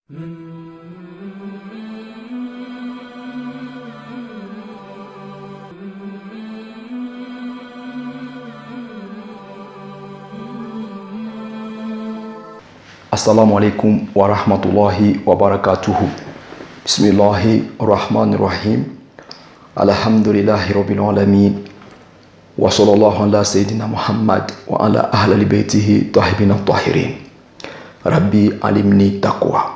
Assalamu alaikum wa rahmatullahi wa barakatuhu. Bismillahi rahmani rahim. Alhamdulillahi rabbil alamin. Wa sallallahu ala sayyidina Muhammad wa ala ahli baytihi tahibina tahirin. Rabbi alimni taqwa.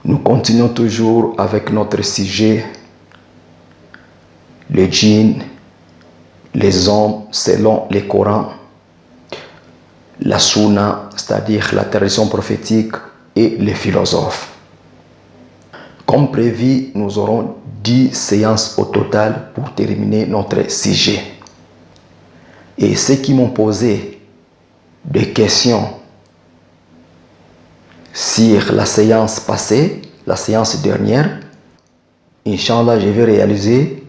Nous continuons toujours avec notre sujet, les djinns, les hommes selon le Coran, la sunna, c'est-à-dire la tradition prophétique, et les philosophes. Comme prévu, nous aurons 10 séances au total pour terminer notre sujet. Et ceux qui m'ont posé des questions sur la séance passée, la séance dernière, Inch'Allah, je vais réaliser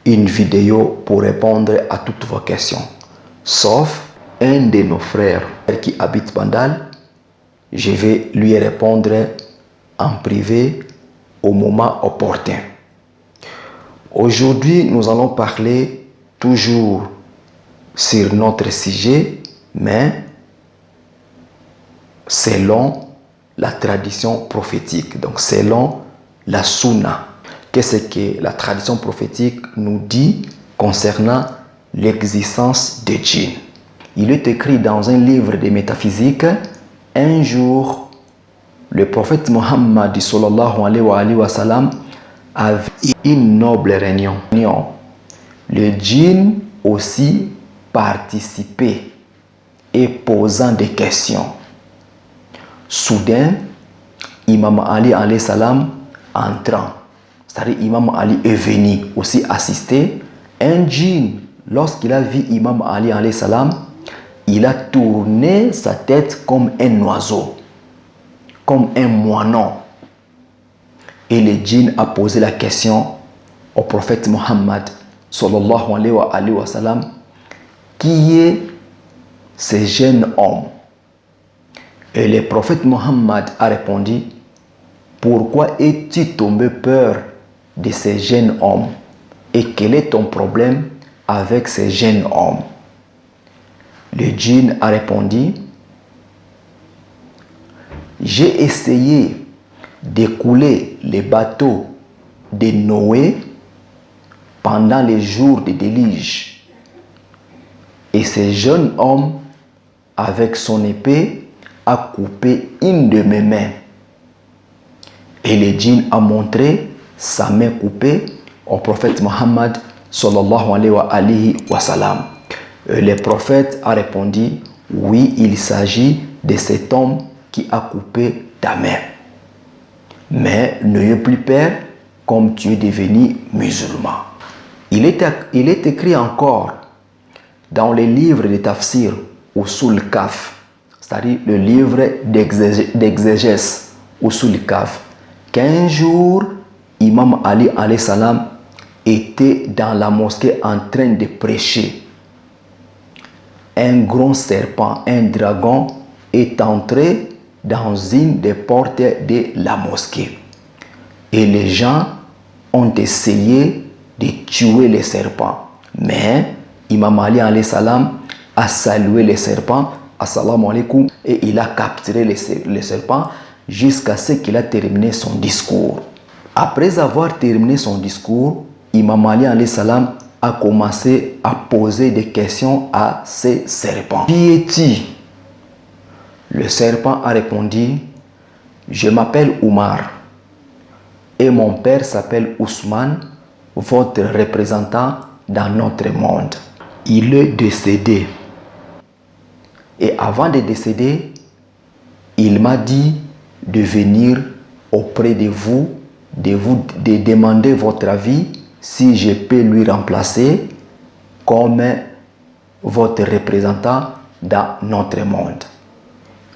une vidéo pour répondre à toutes vos questions. Sauf un de nos frères qui habite Bandal, je vais lui répondre en privé au moment opportun. Aujourd'hui, nous allons parler toujours sur notre sujet, mais selon la tradition prophétique, donc selon la sunna. Qu'est-ce que la tradition prophétique nous dit concernant l'existence des djinns? Il est écrit dans un livre de métaphysique, un jour, le prophète Mohammed sallallahu alayhi wa sallam avait une noble réunion. Les djinns aussi participaient et posant des questions. Soudain, Imam Ali alayhi salam entrant, c'est-à-dire Imam Ali est venu aussi assister. Un djinn, lorsqu'il a vu Imam Ali alayhi salam, il a tourné sa tête comme un oiseau, comme un moineau. Et le djinn a posé la question au prophète Mohammed sallallahu alayhi wa sallam, qui est ce jeune homme? Et le prophète Mohammed a répondu, pourquoi es-tu tombé peur de ce jeune homme? Et quel est ton problème avec ce jeune homme? Le djinn a répondu, j'ai essayé d'écouler les bateaux de Noé pendant les jours de déluge. Et ce jeune homme, avec son épée, a coupé une de mes mains. Et le djinn a montré sa main coupée au prophète Mohammed sallallahu alayhi wa sallam. Le prophète a répondu, oui, il s'agit de cet homme qui a coupé ta main. Mais n'ayez plus peur, comme tu es devenu musulman. Il est écrit encore dans les livres de tafsir Usul Kaf, c'est-à-dire le livre d'exégèse Usul Kaf, qu'un jour, Imam Ali alayhi salam était dans la mosquée en train de prêcher. Un grand serpent, un dragon, est entré dans une des portes de la mosquée. Et les gens ont essayé de tuer le serpent. Mais Imam Ali alayhi salam a salué le serpent, assalamu alaikum, et il a capturé le serpent jusqu'à ce qu'il a terminé son discours. Après avoir terminé son discours, Imam Ali alayhi salam a commencé à poser des questions à ce serpent. Qui es-tu? Le serpent a répondu, je m'appelle Omar et mon père s'appelle Ousmane, votre représentant dans notre monde. Il est décédé. Et avant de décéder, il m'a dit de venir auprès de vous, de demander votre avis si je peux lui remplacer comme votre représentant dans notre monde.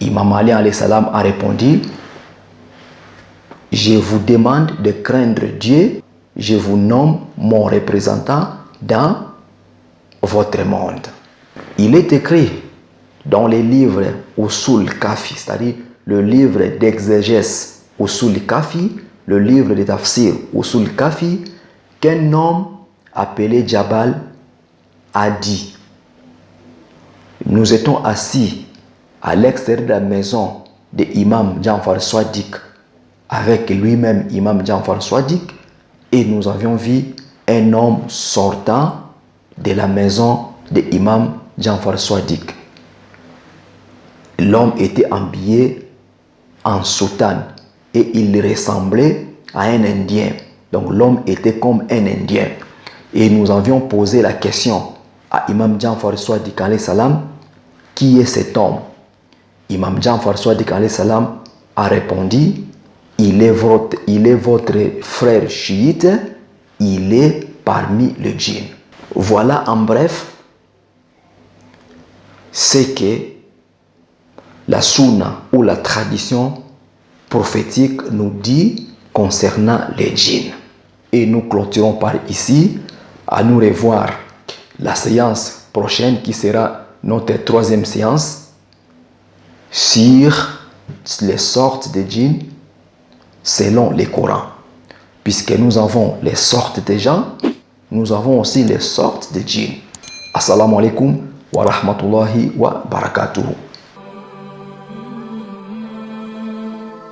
Imam Ali alayhi salam a répondu, je vous demande de craindre Dieu, je vous nomme mon représentant dans votre monde. Il est écrit dans les livres Usul Kafi, c'est-à-dire le livre d'exégèse Usul Kafi, le livre de tafsir Usul Kafi, qu'un homme appelé Jabal a dit: nous étions assis à l'extérieur de la maison de Imam Ja'far Sadiq avec lui-même Imam Ja'far Sadiq, et nous avions vu un homme sortant de la maison de Imam Ja'far Sadiq. L'homme était habillé en soutane et il ressemblait à un Indien. Donc l'homme était comme un Indien. Et nous avions posé la question à Imam Ja'far Sadiq alayhi salam: qui est cet homme? Imam Ja'far Sadiq alayhi salam a répondu: il est votre frère chiite, il est parmi les djinns. Voilà en bref ce que la sunna ou la tradition prophétique nous dit concernant les djinns. Et nous clôturons par ici. À nous revoir la séance prochaine qui sera notre 3e séance sur les sortes de djinns selon le Coran. Puisque nous avons les sortes de gens, nous avons aussi les sortes de djinns. Assalamu alaikum wa rahmatullahi wa barakatuhu.